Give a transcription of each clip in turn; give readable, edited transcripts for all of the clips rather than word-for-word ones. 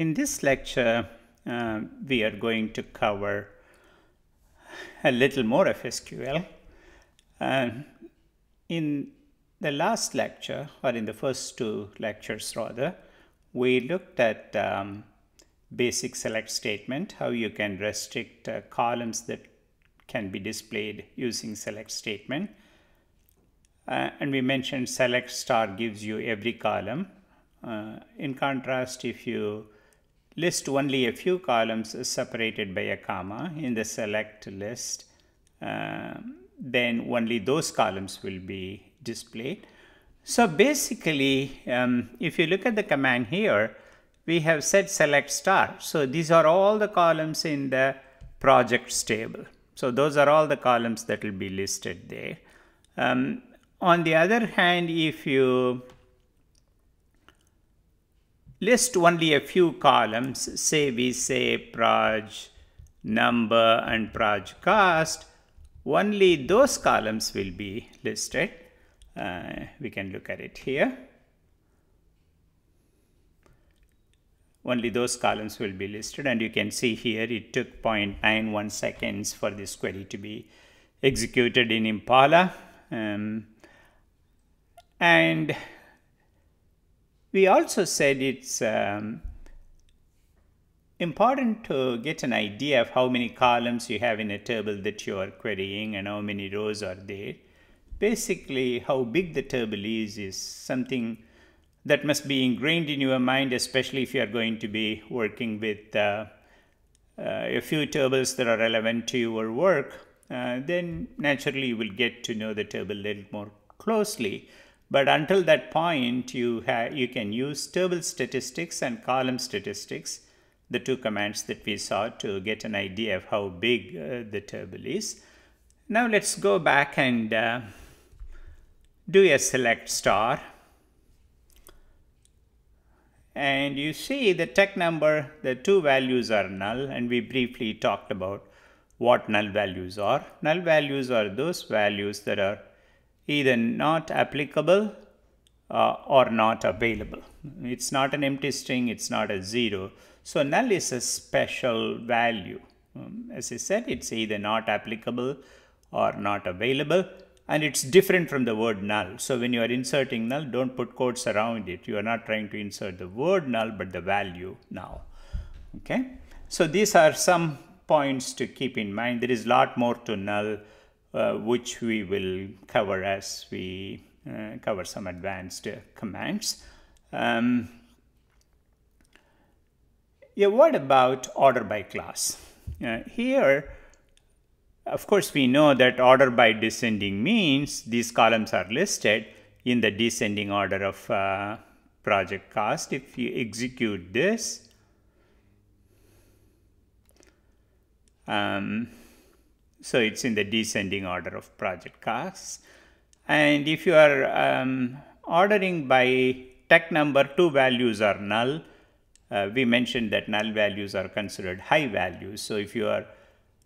In this lecture, we are going to cover a little more of SQL. In the last lecture, or in the first two lectures rather, we looked at basic select statement, how you can restrict columns that can be displayed using select statement. And we mentioned select star gives you every column. In contrast, if you list only a few columns separated by a comma in the select list, then only those columns will be displayed. So basically, if you look at the command here, we have said select star. So these are all the columns in the projects table. So those are all the columns that will be listed there. On the other hand, if you list only a few columns, say we say proj number and proj cost, only those columns will be listed. We can look at it here. Only those columns will be listed, and you can see here it took 0.91 seconds for this query to be executed in Impala. And we also said it's important to get an idea of how many columns you have in a table that you are querying and how many rows are there. Basically, how big the table is something that must be ingrained in your mind, especially if you are going to be working with a few tables that are relevant to your work. Then naturally you will get to know the table a little more closely. But until that point, you can use table statistics and column statistics, the two commands that we saw, to get an idea of how big the table is. Now let's go back and do a select star. And you see the tech number, the two values are null, and we briefly talked about what null values are. Null values are those values that are either not applicable or not available. It's not an empty string, it's not a zero. So null is a special value. As I said, it's either not applicable or not available, and it's different from the word null. So when you are inserting null, don't put quotes around it. You are not trying to insert the word null, but the value null. Okay, so these are some points to keep in mind. There is a lot more to null, which we will cover as we cover some advanced commands. A word about order by class. Here, of course, we know that order by descending means these columns are listed in the descending order of project cost. If you execute this, so it's in the descending order of project costs. And if you are ordering by tech number, two values are null. We mentioned that null values are considered high values. So if you are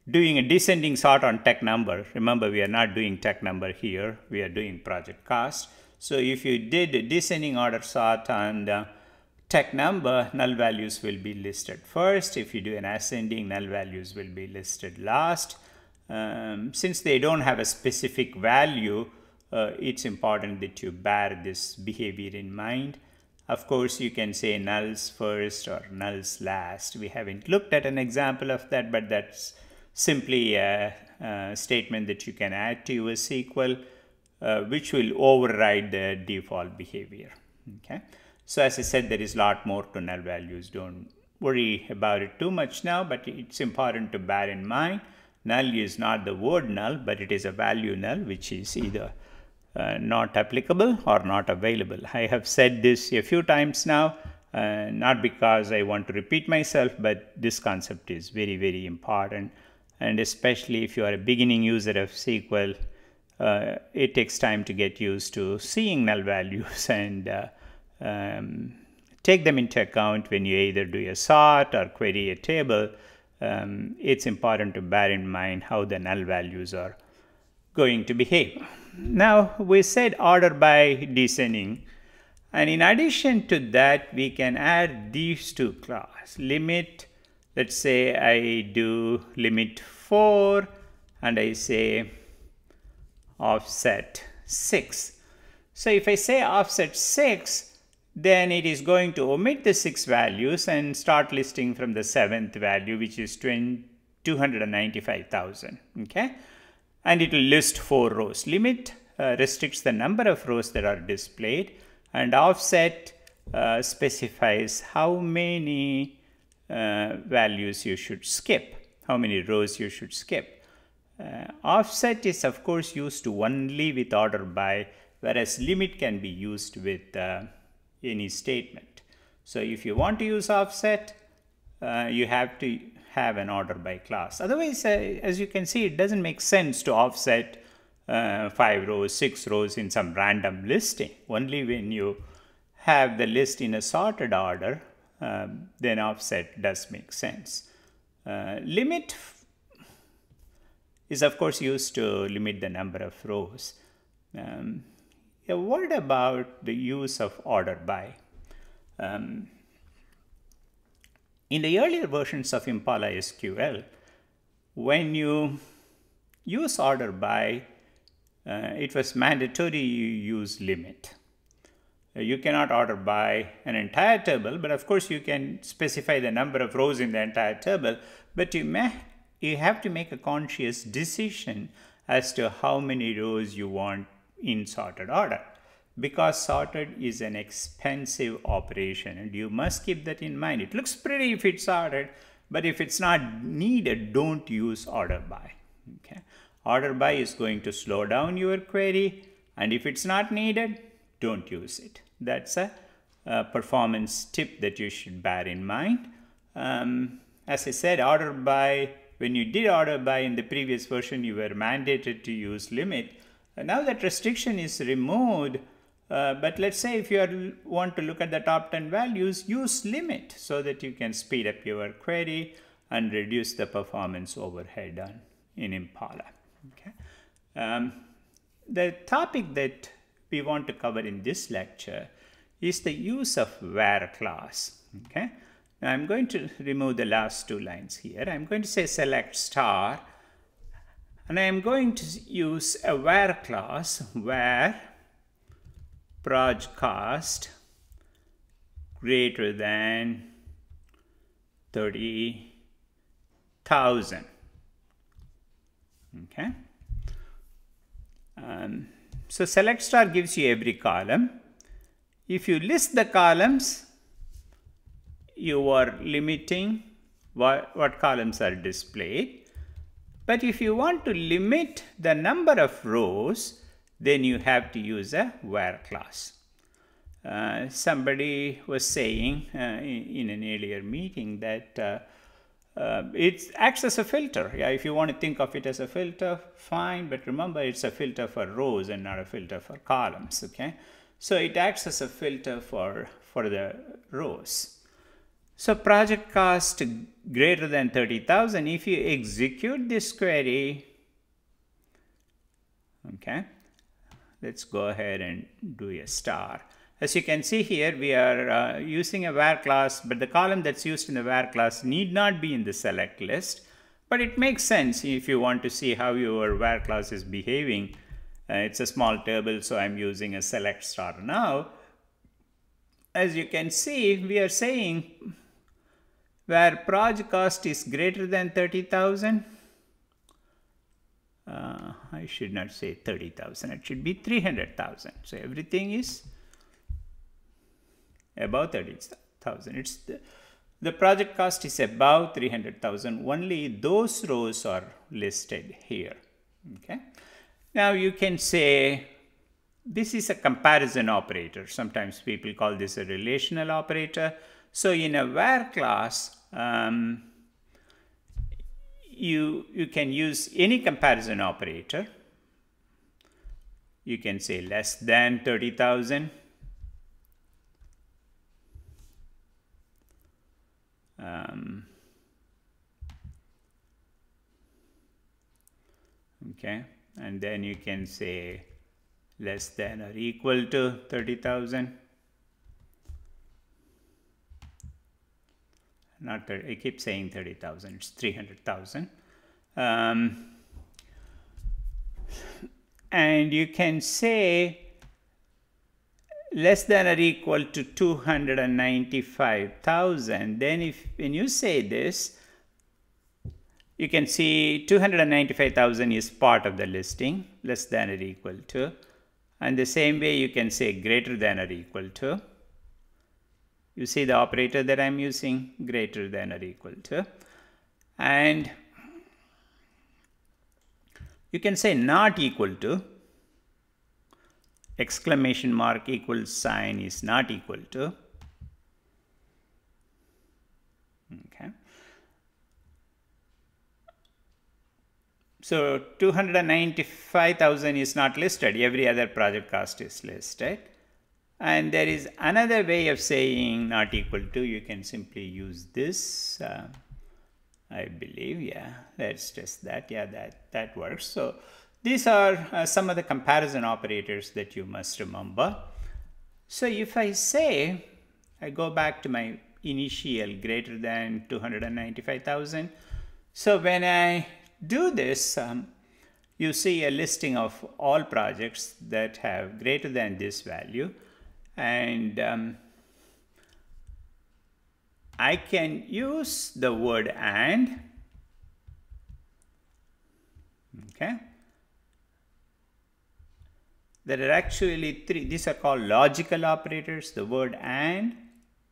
doing a descending sort on tech number, remember we are not doing tech number here, we are doing project cost. So if you did a descending order sort on tech number, null values will be listed first. If you do an ascending, null values will be listed last. Since they don't have a specific value, it's important that you bear this behavior in mind. Of course, you can say nulls first or nulls last. We haven't looked at an example of that, but that's simply a statement that you can add to your SQL, which will override the default behavior. Okay. So as I said, there is a lot more to null values. Don't worry about it too much now, but it's important to bear in mind. Null is not the word null, but it is a value null, which is either not applicable or not available. I have said this a few times now, not because I want to repeat myself, but this concept is very, very important. And especially if you are a beginning user of SQL, it takes time to get used to seeing null values and take them into account when you either do a sort or query a table. It's important to bear in mind how the null values are going to behave. Now we said order by descending. And in addition to that, we can add these two class limit. Let's say I do limit 4 and I say offset 6. So if I say offset 6, then it is going to omit the 6 values and start listing from the 7th value, which is 295,000. Okay, and it will list 4 rows. Limit restricts the number of rows that are displayed, and offset specifies how many values you should skip, how many rows you should skip. Offset is of course used only with OrderBy, whereas limit can be used with any statement. So if you want to use offset, you have to have an OrderBy class. Otherwise, as you can see, it doesn't make sense to offset 5 rows, 6 rows in some random listing. Only when you have the list in a sorted order, then offset does make sense. Limit is of course used to limit the number of rows. A word about the use of OrderBy. In the earlier versions of Impala SQL, when you use OrderBy, it was mandatory you use limit. You cannot order by an entire table, but of course you can specify the number of rows in the entire table, but you have to make a conscious decision as to how many rows you want in sorted order, because sorted is an expensive operation and you must keep that in mind. It looks pretty if it's sorted, but if it's not needed, don't use OrderBy. Okay, OrderBy is going to slow down your query, and if it's not needed, don't use it. That's a performance tip that you should bear in mind. As I said, OrderBy, when you did OrderBy in the previous version, you were mandated to use limit. Now that restriction is removed, but let's say if you want to look at the top 10 values, use limit so that you can speed up your query and reduce the performance overhead in Impala. Okay. The topic that we want to cover in this lecture is the use of where class. Okay. Now I'm going to remove the last 2 lines here. I'm going to say select star, and I am going to use a where class where project greater than 30,000. Okay. So select star gives you every column. If you list the columns, you are limiting what columns are displayed. But if you want to limit the number of rows, then you have to use a where class. Somebody was saying in an earlier meeting that it acts as a filter. Yeah, if you want to think of it as a filter, fine, but remember it's a filter for rows and not a filter for columns. Okay, so it acts as a filter for the rows. So project cost greater than 30,000. If you execute this query, okay, let's go ahead and do a star. As you can see here, we are using a where class, but the column that's used in the where class need not be in the select list. But it makes sense if you want to see how your where class is behaving. It's a small table, so I'm using a select star now. As you can see, we are saying where project cost is greater than 30,000. I should not say 30,000, it should be 300,000. So everything is above 30,000. It's the project cost is above 300,000. Only those rows are listed here. Okay. Now you can say this is a comparison operator. Sometimes people call this a relational operator. So in a where class, you can use any comparison operator. You can say less than 30,000. Okay, and then you can say less than or equal to 30,000. not 30, I keep saying 30,000, it's 300,000. And you can say less than or equal to 295,000. Then when you say this, you can see 295,000 is part of the listing, less than or equal to. And the same way you can say greater than or equal to. You see the operator that I'm using, greater than or equal to. And you can say not equal to. Exclamation mark equals sign is not equal to. Okay. So 295,000 is not listed. Every other project cost is listed. And there is another way of saying not equal to. You can simply use this. I believe, yeah, let's test that. Yeah, that works. So these are some of the comparison operators that you must remember. So if I say, I go back to my initial greater than 295,000. So when I do this, you see a listing of all projects that have greater than this value. And I can use the word and. Okay. There are actually three. These are called logical operators. The word and,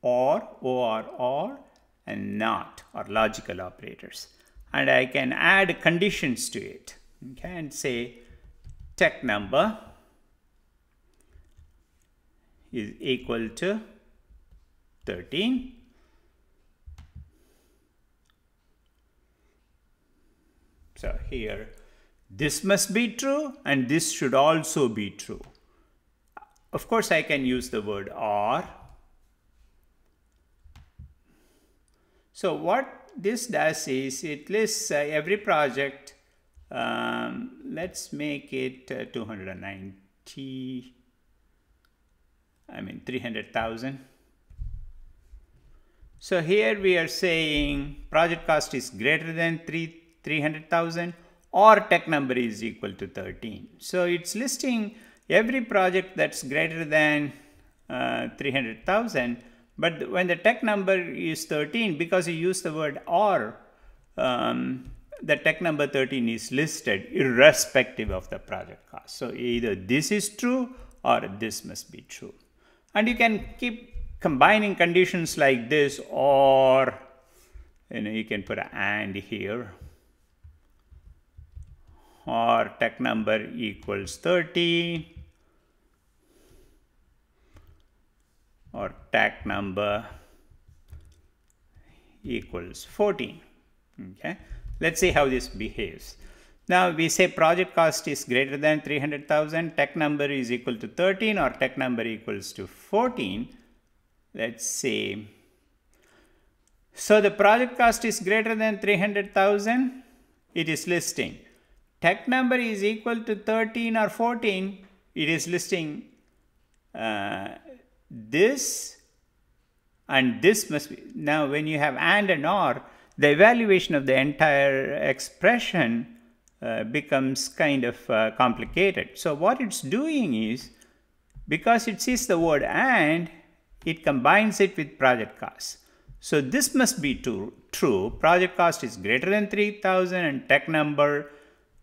or, and not are logical operators. And I can add conditions to it. Okay, and say tech number is equal to 13. So here, this must be true and this should also be true. Of course, I can use the word or. So what this does is it lists every project. Let's make it 300,000. So here we are saying project cost is greater than 300,000 or tech number is equal to 13. So it's listing every project that's greater than 300,000. But when the tech number is 13, because you use the word or, the tech number 13 is listed irrespective of the project cost. So either this is true or this must be true. And you can keep combining conditions like this, or you can put an and here, or tech number equals 13, or tech number equals 14. Okay, let's see how this behaves. Now we say project cost is greater than 300,000, tech number is equal to 13, or tech number equals to 14. Let's see. So the project cost is greater than 300,000, it is listing. Tech number is equal to 13 or 14, it is listing this, and this must be. Now when you have and or, the evaluation of the entire expression becomes kind of complicated. So what it's doing is, because it sees the word and, it combines it with project cost. So this must be true. Project cost is greater than 3,000 and tech number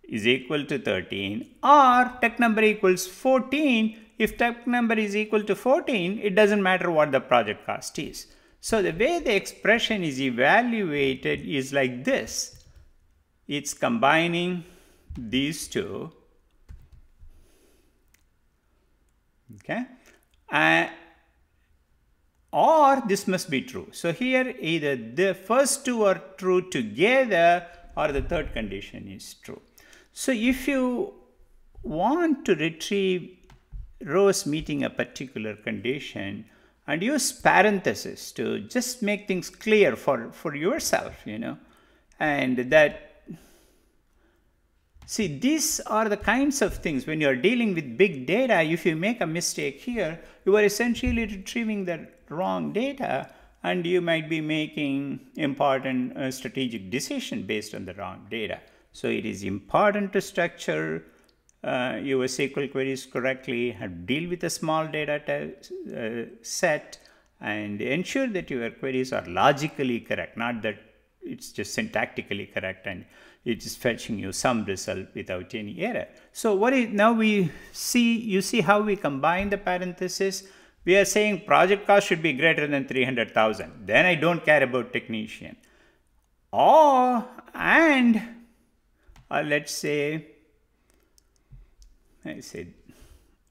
is equal to 13, or tech number equals 14. If tech number is equal to 14, it doesn't matter what the project cost is. So the way the expression is evaluated is like this. It's combining these two. Okay. Or this must be true. So here either the first two are true together or the third condition is true. So if you want to retrieve rows meeting a particular condition, and use parentheses to just make things clear for yourself, and that, see, these are the kinds of things when you're dealing with big data. If you make a mistake here, you are essentially retrieving the wrong data, and you might be making important strategic decision based on the wrong data. So it is important to structure your SQL queries correctly, and deal with a small data set, and ensure that your queries are logically correct, not that it's just syntactically correct and it is fetching you some result without any error. So now you see how we combine the parentheses. We are saying project cost should be greater than 300,000. Then I don't care about technician. Or let's say, I said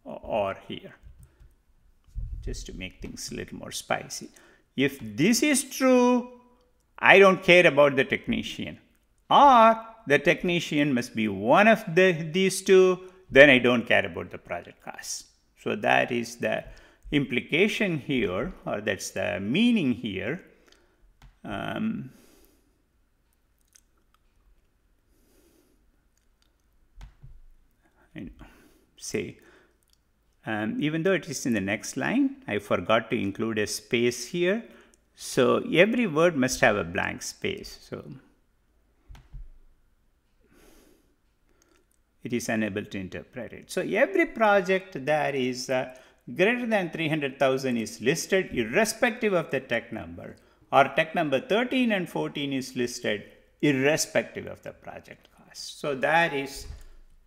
or here, just to make things a little more spicy. If this is true, I don't care about the technician. Or the technician must be one of these two, then I don't care about the project cost. So that is the implication here, or that's the meaning here. Even though it is in the next line, I forgot to include a space here. So every word must have a blank space. So it is unable to interpret it. So every project that is greater than 300,000 is listed irrespective of the tech number, or tech number 13 and 14 is listed irrespective of the project cost. So that is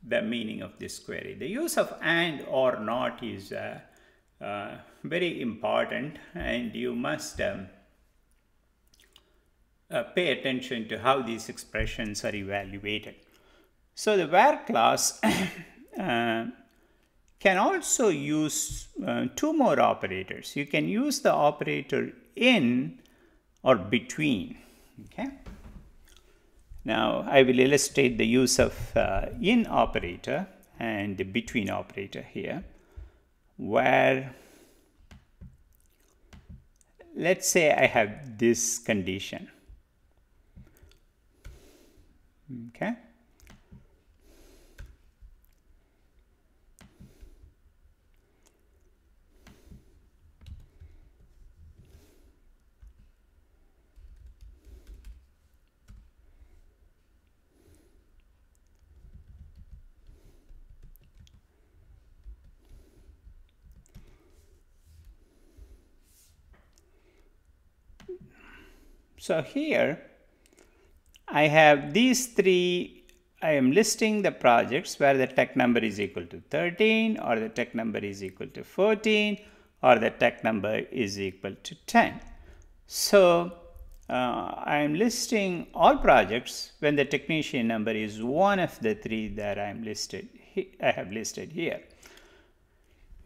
the meaning of this query. The use of and or not is very important, and you must pay attention to how these expressions are evaluated. So the where clause can also use two more operators. You can use the operator in or between. Okay. Now I will illustrate the use of in operator and the between operator here, where let's say I have this condition. Okay. So here I have these three. I am listing the projects where the tech number is equal to 13, or the tech number is equal to 14, or the tech number is equal to 10. So I am listing all projects when the technician number is one of the three that I have listed here.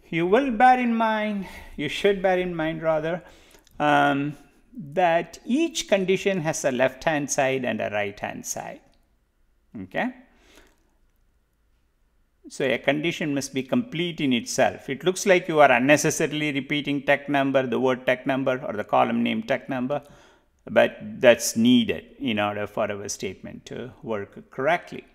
You will bear in mind, you should bear in mind rather, that each condition has a left-hand side and a right-hand side. Okay. So a condition must be complete in itself. It looks like you are unnecessarily repeating tech number, the word tech number, or the column name tech number, but that's needed in order for our statement to work correctly.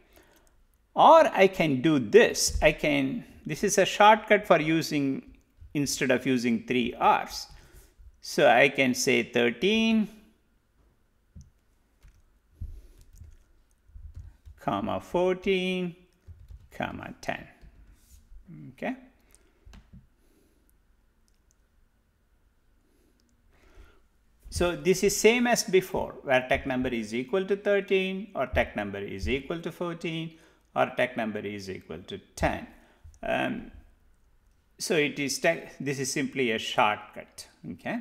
Or I can do this. This is a shortcut for using, instead of using 3 R's. So I can say 13, comma 14, comma 10. Okay. So this is same as before, where tech number is equal to 13, or tech number is equal to 14, or tech number is equal to 10. So this is simply a shortcut. Okay.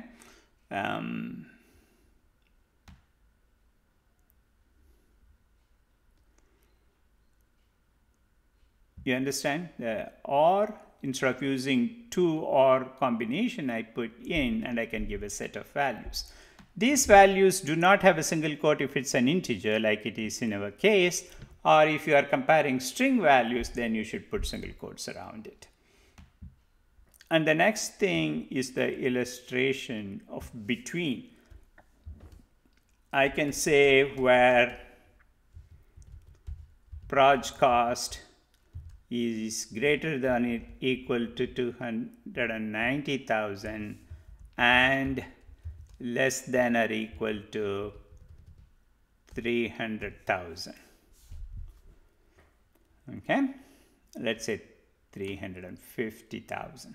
You understand? Or instead of using 2 or combination, I put in, and I can give a set of values. These values do not have a single quote if it's an integer like it is in our case, or if you are comparing string values, then you should put single quotes around it. And the next thing is the illustration of between. I can say where proj cost is greater than or equal to 290,000 and less than or equal to 300,000. Okay, let's say 350,000.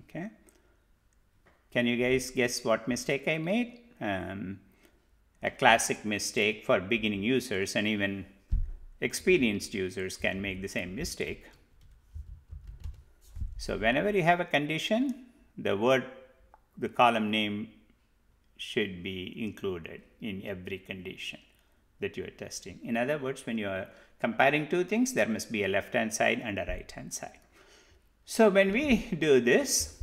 Okay, can you guys guess what mistake I made? A classic mistake for beginning users, and even experienced users can make the same mistake. So whenever you have a condition, the column name should be included in every condition that you are testing. In other words, when you are comparing two things, there must be a left-hand side and a right-hand side. So when we do this,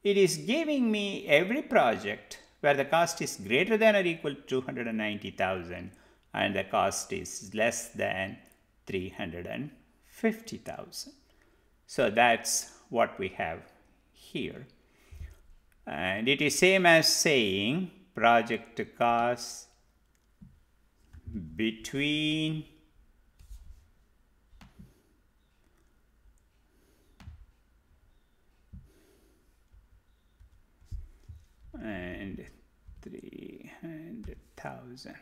it is giving me every project where the cost is greater than or equal to 290,000 and the cost is less than 350,000. So that's what we have here. And it is same as saying project cost between and 300,000.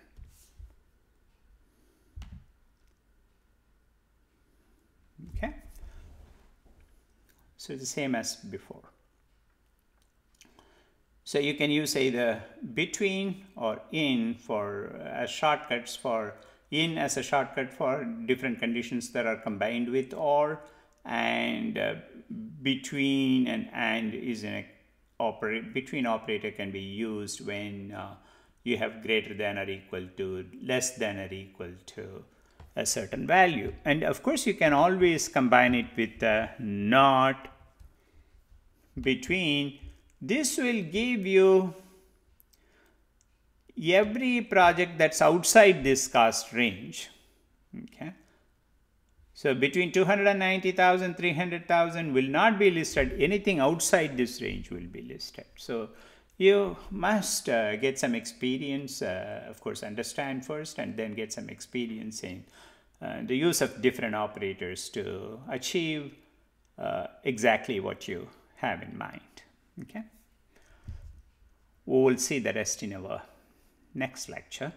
Okay, so it's the same as before. So you can use either between or in for as shortcuts, for in as a shortcut for different conditions that are combined with or, and between and is an between operator can be used when you have greater than or equal to, less than or equal to a certain value. And of course you can always combine it with not, between. This will give you every project that's outside this cost range. Okay, so between 290,000, 300,000 will not be listed. Anything outside this range will be listed. So you must get some experience, of course, understand first and then get some experience in the use of different operators to achieve exactly what you have in mind. Okay, we will see the rest in our next lecture.